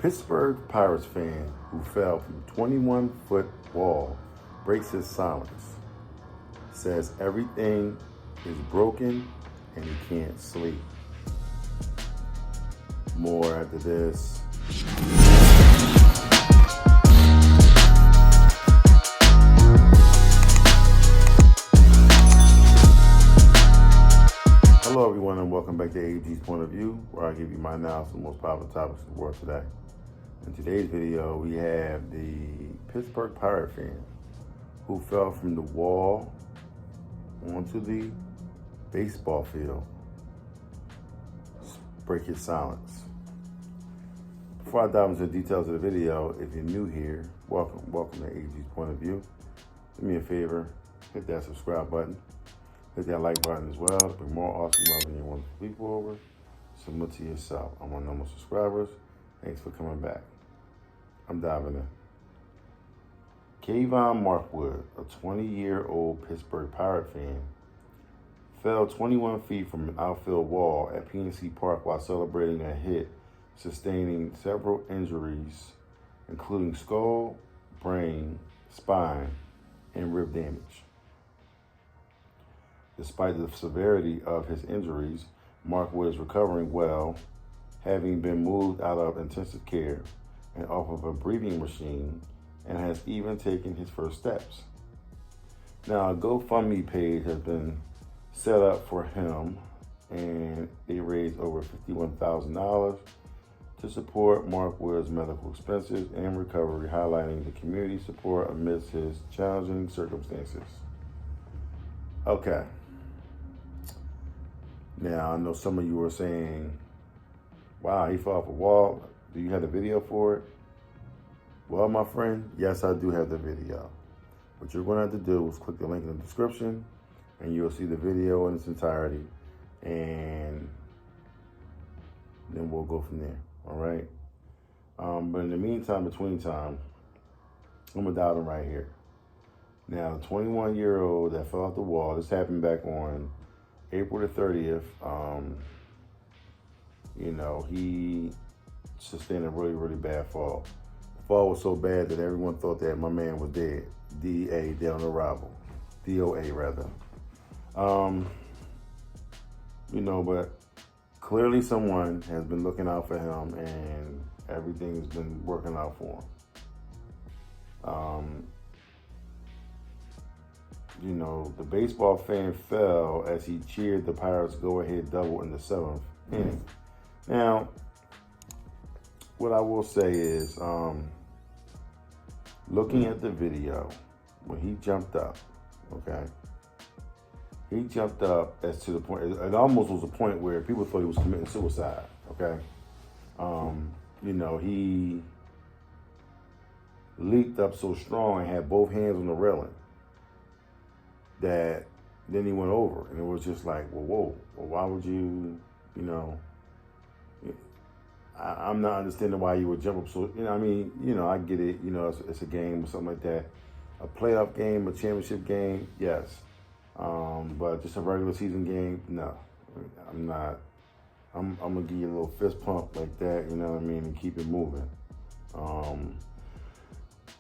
Pittsburgh Pirates fan who fell from 21-foot wall breaks his silence, says everything is broken and he can't sleep. More after this. Hello everyone and welcome back to AG's Point of View, where I give you my analysis of the most popular topics of the world today. In today's video, we have the Pittsburgh Pirate fan who fell from the wall onto the baseball field. Break his silence. Before I dive into the details of the video, if you're new here, welcome to AG's Point of View. Do me a favor, hit that subscribe button. Hit that like button as well to bring more awesome love and you wonderful people over. Submit to yourself. I'm on normal subscribers. Thanks for coming back. I'm diving in. Kavan Markwood, a 20-year-old Pittsburgh Pirate fan, fell 21 feet from an outfield wall at PNC Park while celebrating a hit, sustaining several injuries, including skull, brain, spine, and rib damage. Despite the severity of his injuries, Markwood is recovering well, having been moved out of intensive care and off of a breathing machine, and has even taken his first steps. Now, a GoFundMe page has been set up for him, and they raised over $51,000 to support Markwood's medical expenses and recovery, highlighting the community support amidst his challenging circumstances. Okay. Now, I know some of you are saying, wow, he fell off a wall. Do you have the video for it? Well, my friend, yes, I do have the video. What you're going to have to do is click the link in the description, and you'll see the video in its entirety, and then we'll go from there, all right? But in the meantime, between time, I'm going to dive in right here. Now, the 21-year-old that fell off the wall, this happened back on April the 30th. He sustained a really, really bad fall. The fall was so bad that everyone thought that my man was dead. DOA, dead on arrival. DOA, rather. But clearly someone has been looking out for him and everything's been working out for him. The baseball fan fell as he cheered the Pirates' go-ahead double in the 7th inning. Now, what I will say is, looking at the video, when he jumped up, okay, he jumped up as to the point, it almost was a point where people thought he was committing suicide, okay? He leaped up so strong and had both hands on the railing that then he went over, and it was just like, whoa, why would you, I'm not understanding why you would jump up so, I get it, it's a game or something like that. A playoff game, a championship game, yes. But just a regular season game, no. I'm not. I'm gonna give you a little fist pump like that, and keep it moving.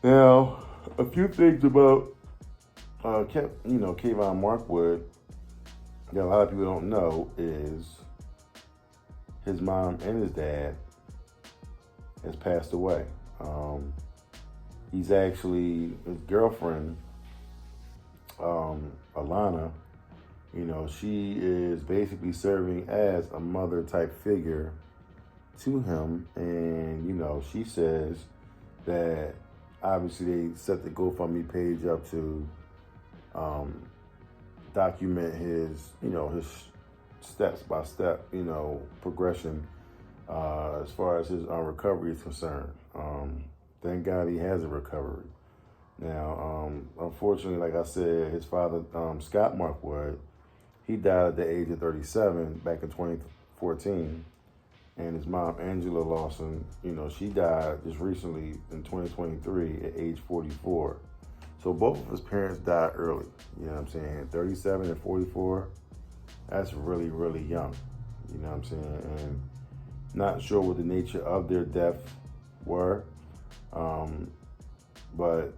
Now, a few things about Kavan Markwood that a lot of people don't know is his mom and his dad has passed away. He's actually, his girlfriend, Alana, she is basically serving as a mother type figure to him. And, she says that obviously they set the GoFundMe page up to document his steps by step, progression as far as his recovery is concerned. Thank God he has a recovery. Now, unfortunately, like I said, his father, Scott Markwood, he died at the age of 37 back in 2014. And his mom, Angela Lawson, she died just recently in 2023 at age 44. So both of his parents died early, 37 and 44, that's really, really young, And not sure what the nature of their death were. But,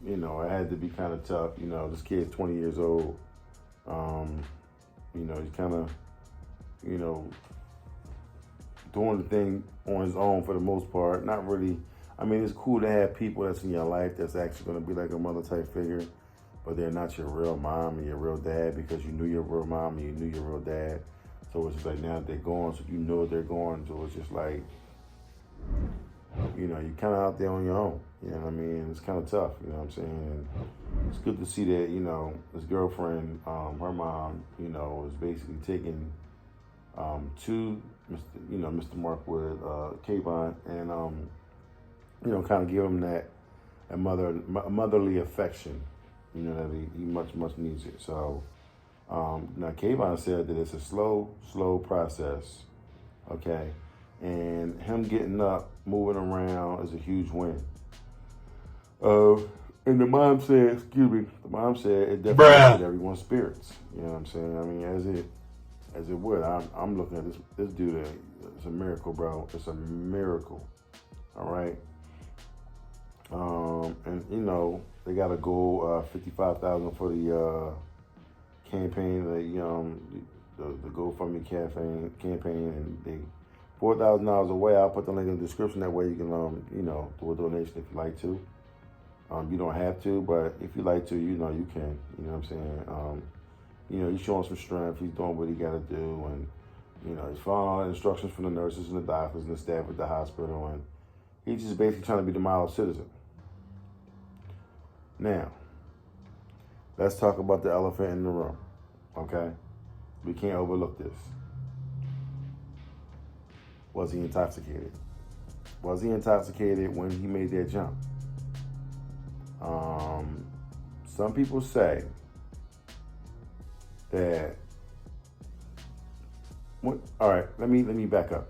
you know, it had to be kind of tough. You know, this kid's 20 years old. You know, he's kind of, you know, doing the thing on his own for the most part. Not really. I mean, it's cool to have people that's in your life that's actually going to be like a mother type figure, but they're not your real mom and your real dad, because you knew your real mom and you knew your real dad. So it's just like, now they're gone, so you know they're gone. So it's just like, you know, you're kind of out there on your own. You know what I mean? It's kind of tough, you know what I'm saying? And it's good to see that, you know, his girlfriend, her mom, you know, is basically taking to Mr. Markwood, Kavan, and, you know, kind of give him that motherly affection, you know, that he much needs it. So now Kavan said that it's a slow process, okay? And him getting up, moving around is a huge win. And the mom said it definitely lifted everyone's spirits. You know what I'm saying? I mean, as it would. I'm looking at this dude. It's a miracle, bro. It's a miracle. All right. And you know, they got a goal, $55,000 for the campaign, the GoFundMe campaign, and they $4,000 away. I'll put the link in the description. That way you can, you know, do a donation if you like to. You don't have to, but if you like to, you know, you can. You know what I'm saying? You know, he's showing some strength. He's doing what he got to do, and you know, he's following all the instructions from the nurses and the doctors and the staff at the hospital, and he's just basically trying to be the model citizen. Now, let's talk about the elephant in the room, okay? We can't overlook this. Was he intoxicated? Was he intoxicated when he made that jump? Some people say that. All right, let me back up.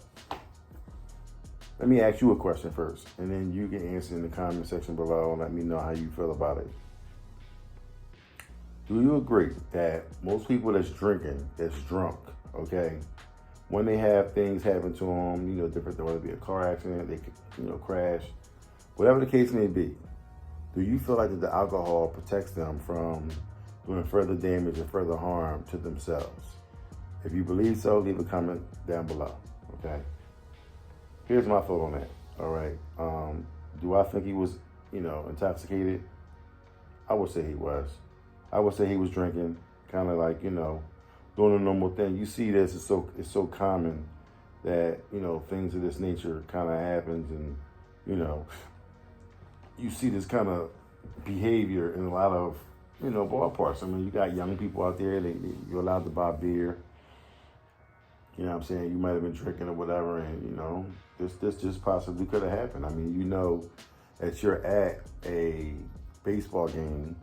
Let me ask you a question first, and then you can answer in the comment section below and let me know how you feel about it. Do you agree that most people that's drunk, okay, when they have things happen to them, you know, different, whether it be a car accident, they could, you know, crash, whatever the case may be, do you feel like that the alcohol protects them from doing further damage or further harm to themselves? If you believe so, leave a comment down below, okay? Here's my thought on that, all right? Do I think he was, you know, intoxicated? I would say he was. I would say he was drinking, kind of like, you know, doing a normal thing. You see this, it's so common that, you know, things of this nature kind of happens, and, you know, you see this kind of behavior in a lot of, you know, ballparks. I mean, you got young people out there, you're allowed to buy beer. You know what I'm saying? You might have been drinking or whatever, and, you know, this just possibly could have happened. I mean, you know that you're at a baseball game,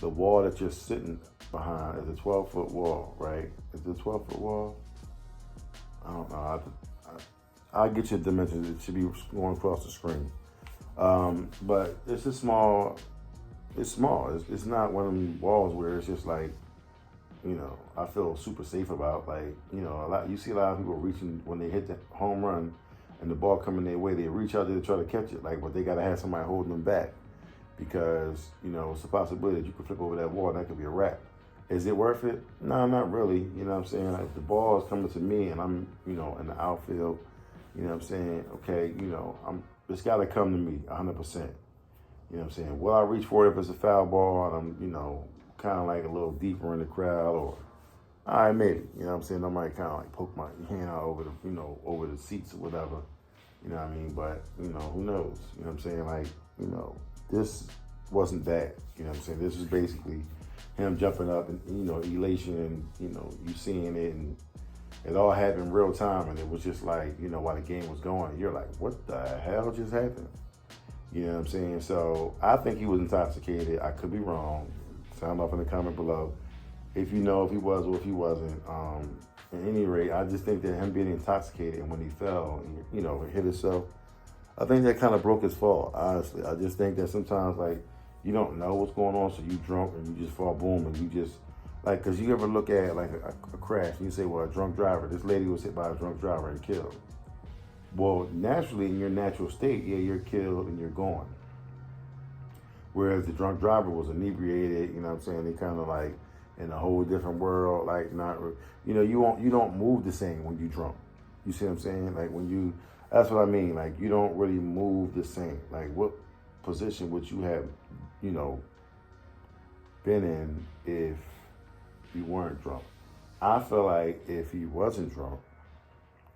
the wall that you're sitting behind is a 12-foot wall, right? Is it a 12-foot wall? I don't know. I'll get you the dimensions. It should be going across the screen. But it's it's small. It's not one of them walls where it's just like, you know, I feel super safe about. Like, you know, you see a lot of people reaching when they hit the home run and the ball coming their way, they reach out there to try to catch it. Like, but they got to have somebody holding them back, because, you know, it's a possibility that you could flip over that wall and that could be a wrap. Is it worth it? No, not really. You know what I'm saying? Like, the ball is coming to me and I'm, you know, in the outfield, you know what I'm saying? Okay, you know, it's got to come to me 100%. You know what I'm saying? Will I reach for it if it's a foul ball and I'm, you know, kind of like a little deeper in the crowd, or, all right, maybe, you know what I'm saying? I might kind of like poke my hand out over the, you know, over the seats or whatever, you know what I mean? But, you know, who knows? You know what I'm saying? Like, you know, this wasn't that, you know what I'm saying? This is basically him jumping up and, you know, elation, and, you know, you seeing it, and it all happened real time, and it was just like, you know, while the game was going, you're like, what the hell just happened? You know what I'm saying? So I think he was intoxicated. I could be wrong. Sound off in the comment below if you know if he was or if he wasn't. At any rate, I just think that him being intoxicated and when he fell, and, you know, hit himself, I think that kind of broke his fall, honestly. I just think that sometimes, like, you don't know what's going on, so you drunk and you just fall, boom, and you just, like, because you ever look at, like, a crash, and you say, well, a drunk driver, this lady was hit by a drunk driver and killed. Well, naturally, in your natural state, yeah, you're killed and you're gone. Whereas the drunk driver was inebriated, you know what I'm saying? They kind of like in a whole different world, like not, you know, you don't move the same when you drunk. You see what I'm saying? Like when you, that's what I mean. Like you don't really move the same. Like what position would you have, you know, been in if you weren't drunk? I feel like if he wasn't drunk,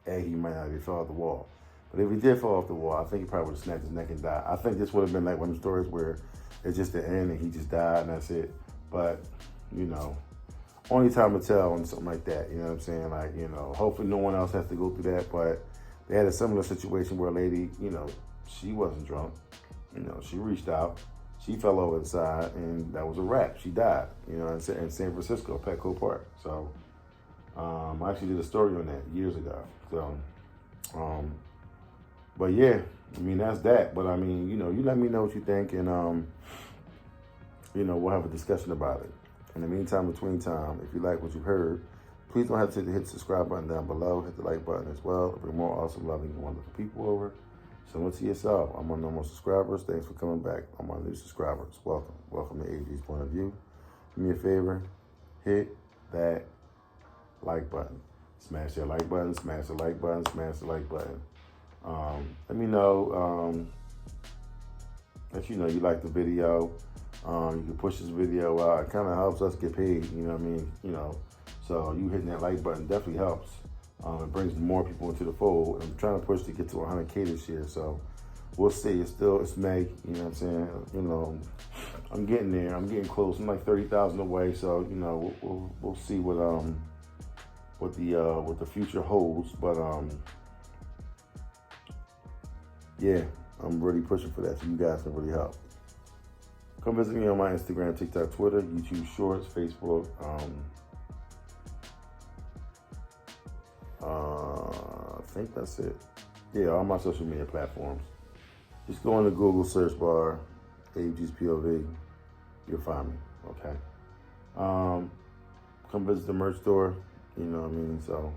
he might not have fell off the wall. But if he did fall off the wall, I think he probably would have snapped his neck and died. I think this would have been like one of the stories where it's just the end and he just died and that's it. But, you know, only time to tell on something like that, you know what I'm saying? Like, you know, hopefully no one else has to go through that, but they had a similar situation where a lady, you know, she wasn't drunk. You know, she reached out, she fell over the side, and that was a wrap. She died, you know, in San Francisco, Petco Park. So, I actually did a story on that years ago. So, but yeah, I mean, that's that. But I mean, you know, you let me know what you think, and, you know, we'll have a discussion about it. In the meantime, between time, if you like what you heard, please don't hesitate to hit the subscribe button down below. Hit the like button as well. Bring more awesome, loving, and wonderful people over. Similar to yourself, I'm on normal subscribers. Thanks for coming back. I'm on new subscribers. Welcome. Welcome to AG's Point of View. Do me a favor. Hit that like button. Smash that like button. Smash the like button. Smash the like button. Let me know that you know you like the video. You can push this video out. It kind of helps us get paid. You know what I mean? You know, so you hitting that like button definitely helps. It brings more people into the fold. I'm trying to push to get to 100K this year, so we'll see. It's May. You know what I'm saying? You know, I'm getting there. I'm getting close. I'm like 30,000 away. So you know, we'll see what the future holds. But yeah, I'm really pushing for that. So you guys can really help. Come visit me on my Instagram, TikTok, Twitter, YouTube Shorts, Facebook. I think that's it. Yeah, all my social media platforms. Just go in the Google search bar, AG's POV. You'll find me. Okay. Come visit the merch store. You know what I mean? So,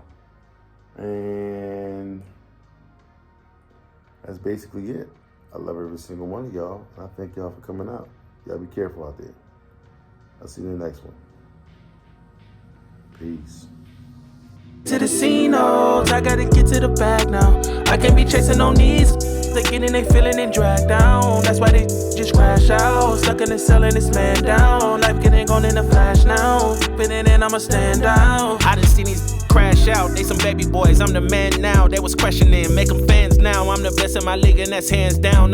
and that's basically it. I love every single one of y'all, and I thank y'all for coming out. Y'all be careful out there. I'll see you in the next one. Peace. To the casinos, I gotta get to the bag now. I can't be chasing on these. They getting they feeling and dragged down. That's why they just crash out. Stuck in the cell and this man down. Life getting gone in a flash now. Fitting in, I'ma stand out. I done seen these crash out. They some baby boys, I'm the man now. They was questioning, make them fans now. I'm the best in my league and that's hands down.